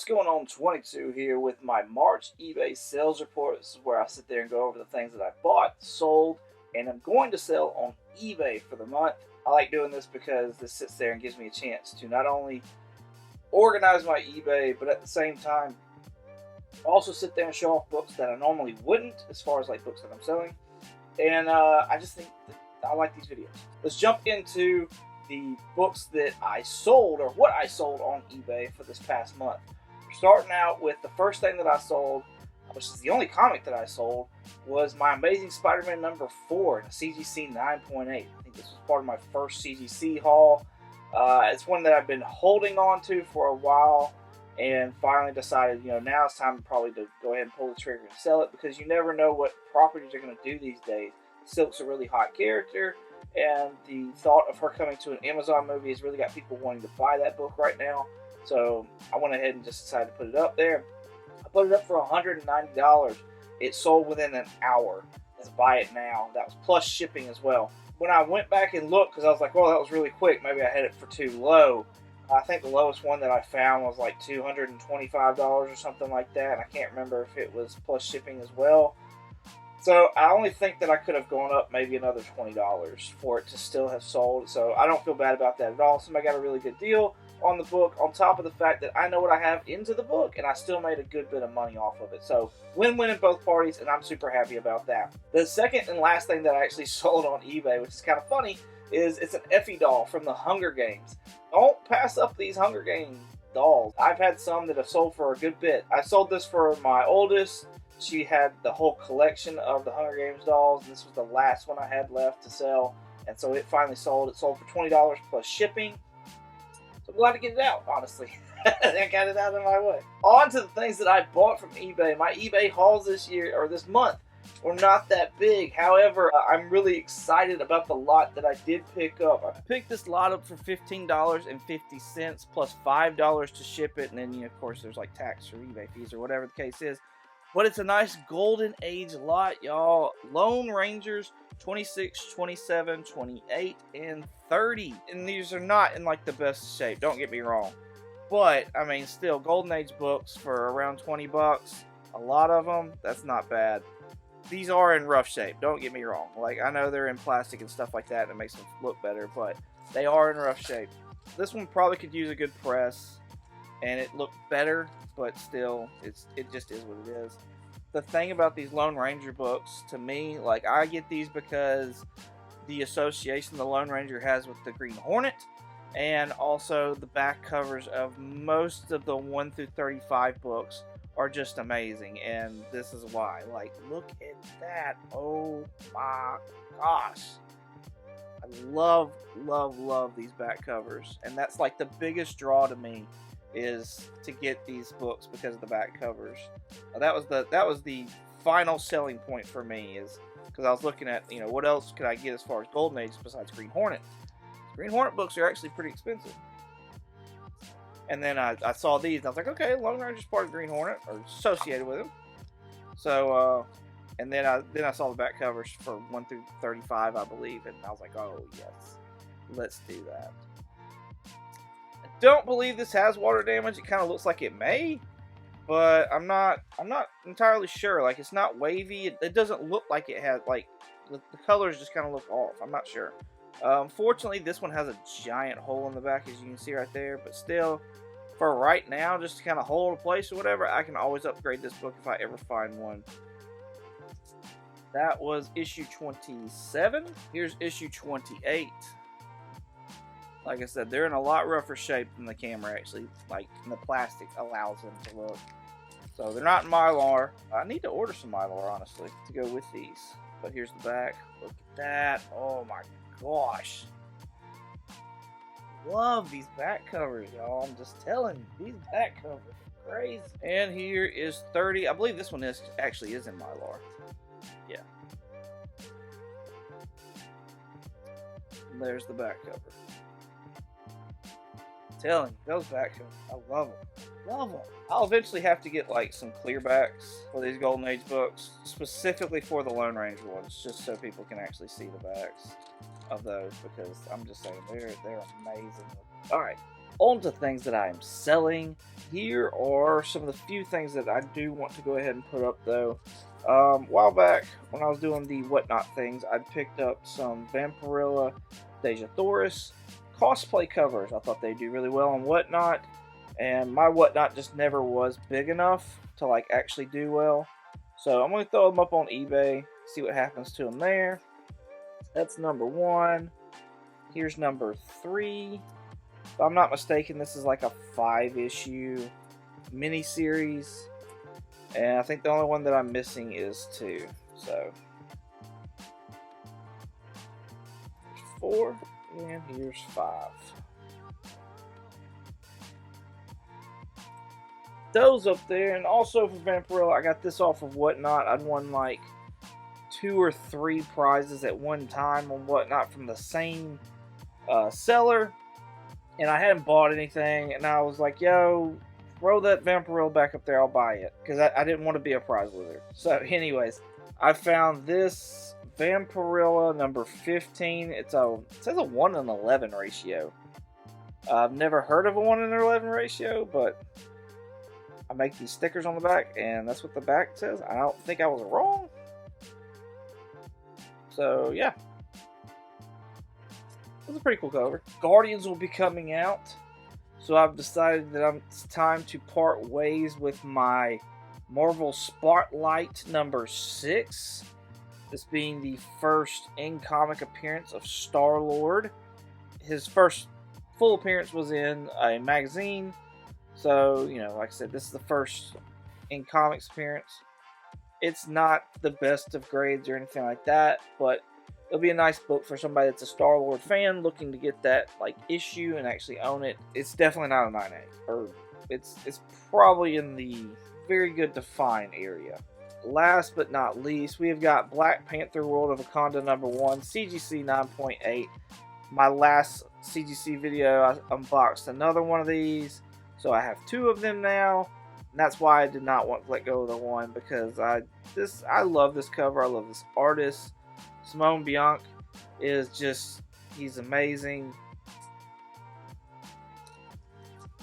What's going on, 22 here with my March eBay sales report. This is where I sit there and go over the things that I bought, sold, and I'm going to sell on eBay for the month. I like doing this because this sits there and gives me a chance to not only organize my eBay, but at the same time also sit there and show off books that I normally wouldn't, as far as like books that I'm selling. And I just think that I like these videos. Let's jump into the books that I sold, or what I sold on eBay for this past month. We're starting out with the first thing that I sold, which is the only comic that I sold, was my Amazing Spider-Man number 4 in a CGC 9.8. I think this was part of my first CGC haul. It's one that I've been holding on to for a while, and finally decided, now it's time probably to go ahead and pull the trigger and sell it, because you never know what properties are going to do these days. Silk's a really hot character, and the thought of her coming to an Amazon movie has really got people wanting to buy that book right now. So I went ahead and just decided to put it up there. I put it up for $190. It sold within an hour. Let's buy it now. That was plus shipping as well. When I went back and looked, because I was like, well, that was really quick. Maybe I had it for too low. I think the lowest one that I found was like $225 or something like that. And I can't remember if it was plus shipping as well. So I only think that I could have gone up maybe another $20 for it to still have sold. So I don't feel bad about that at all. Somebody got a really good deal on the book, on top of the fact that I know what I have into the book, and I still made a good bit of money off of it. So win-win in both parties, and I'm super happy about that. The second and last thing that I actually sold on eBay, which is kind of funny, is it's an Effie doll from the Hunger Games. Don't pass up these Hunger Games dolls. I've had some that have sold for a good bit. I sold this for my oldest. She had the whole collection of the Hunger Games dolls, and this was the last one I had left to sell, and so it finally sold. It sold for $20 plus shipping. So I'm glad to get it out, honestly. I got it out of my way. On to the things that I bought from eBay. My eBay hauls this year, or this month, were not that big. However, I'm really excited about the lot that I did pick up. I picked this lot up for $15.50 plus $5 to ship it, and then, of course, there's like tax or eBay fees or whatever the case is. But it's a nice golden age lot, y'all. Lone Rangers 26, 27, 28, and 30. And these are not in like the best shape, don't get me wrong. But, I mean, still, golden age books for around 20 bucks. A lot of them, that's not bad. These are in rough shape, don't get me wrong. Like, I know they're in plastic and stuff like that, and it makes them look better, but they are in rough shape. This one probably could use a good press, and it looked better, but still, it just is what it is. The thing about these Lone Ranger books, to me, like, I get these because the association the Lone Ranger has with the Green Hornet, and also the back covers of most of the 1 through 35 books are just amazing, and this is why. Like, look at that. Oh my gosh. I love, love, love these back covers, and that's like the biggest draw to me, is to get these books because of the back covers. That was the final selling point for me, is because I was looking at, what else could I get as far as Golden Age besides Green Hornet. Green Hornet books are actually pretty expensive. And then I saw these, and I was like, okay, Lone Ranger's part of Green Hornet, or associated with him. So, and then I saw the back covers for 1 through 35, I believe, and I was like, oh yes, let's do that. I don't believe this has water damage. It kind of looks like it may, but I'm not entirely sure. Like, it's not wavy. It doesn't look like it has, like, the colors just kind of look off. I'm not sure. Fortunately, this one has a giant hole in the back, as you can see right there, but still, for right now, just to kind of hold a place or whatever, I can always upgrade this book if I ever find one. That was issue 27. Here's issue 28. Like I said, they're in a lot rougher shape than the camera actually, like, the plastic allows them to look. So they're not in Mylar. I need to order some Mylar, honestly, to go with these. But here's the back. Look at that. Oh my gosh. Love these back covers, y'all. I'm just telling you, these back covers are crazy. And here is 30. I believe this one actually is in Mylar. Yeah. And there's the back cover. telling you, those back covers, I love them. Love them. I'll eventually have to get like some clear backs for these Golden Age books, specifically for the Lone Ranger ones, just so people can actually see the backs of those, because I'm just saying they're amazing. All right, on to things that I am selling. Here are some of the few things that I do want to go ahead and put up though. A while back when I was doing the whatnot things, I picked up some Vampirilla Deja Thoris cosplay covers. I thought they'd do really well on whatnot, and my whatnot just never was big enough to like actually do well. So I'm going to throw them up on eBay, see what happens to them there. That's number 1. Here's number 3. If I'm not mistaken, this is like a 5-issue mini-series. And I think the only one that I'm missing is 2. So, here's 4, and here's 5. Those up there, and also for Vampirilla, I got this off of Whatnot. I'd won like 2 or 3 prizes at one time on Whatnot from the same seller, and I hadn't bought anything, and I was like, yo, throw that Vampirilla back up there, I'll buy it, because I didn't want to be a prize loser. So anyways, I found this Vampirilla number 15. It says a 1 in 11 ratio. I've never heard of a 1 in 11 ratio, but I make these stickers on the back, and that's what the back says. I don't think I was wrong. So yeah, it was a pretty cool cover. Guardians will be coming out, so I've decided that it's time to part ways with my Marvel Spotlight number 6. This being the first in-comic appearance of Star-Lord. His first full appearance was in a magazine. So, you know, like I said, this is the first in-comics appearance. It's not the best of grades or anything like that, but it'll be a nice book for somebody that's a Star-Lord fan looking to get that like issue and actually own it. It's definitely not a 9.8, or it's probably in the very good to fine area. Last but not least, we have got Black Panther World of Wakanda number 1, CGC 9.8. My last CGC video, I unboxed another one of these, so I have 2 of them now. And that's why I did not want to let go of the one, because I love this cover. I love this artist. Simone Bianc is just, he's amazing.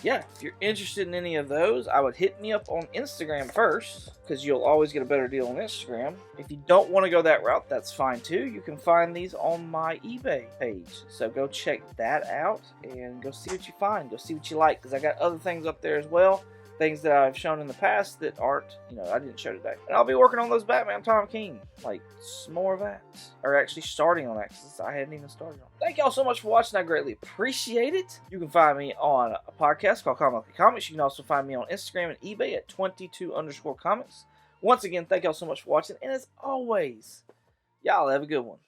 Yeah, if you're interested in any of those, I would hit me up on Instagram first, because you'll always get a better deal on Instagram. If you don't want to go that route, that's fine too. You can find these on my eBay page. So go check that out and go see what you find. Go see what you like, because I got other things up there as well. Things that I've shown in the past that aren't, you know, I didn't show today. And I'll be working on those Batman Tom King, like some more of that. Or actually starting on that, because I hadn't even started on it. Thank y'all so much for watching. I greatly appreciate it. You can find me on a podcast called Comic Comics. You can also find me on Instagram and eBay at 22_comics. Once again, thank y'all so much for watching. And as always, y'all have a good one.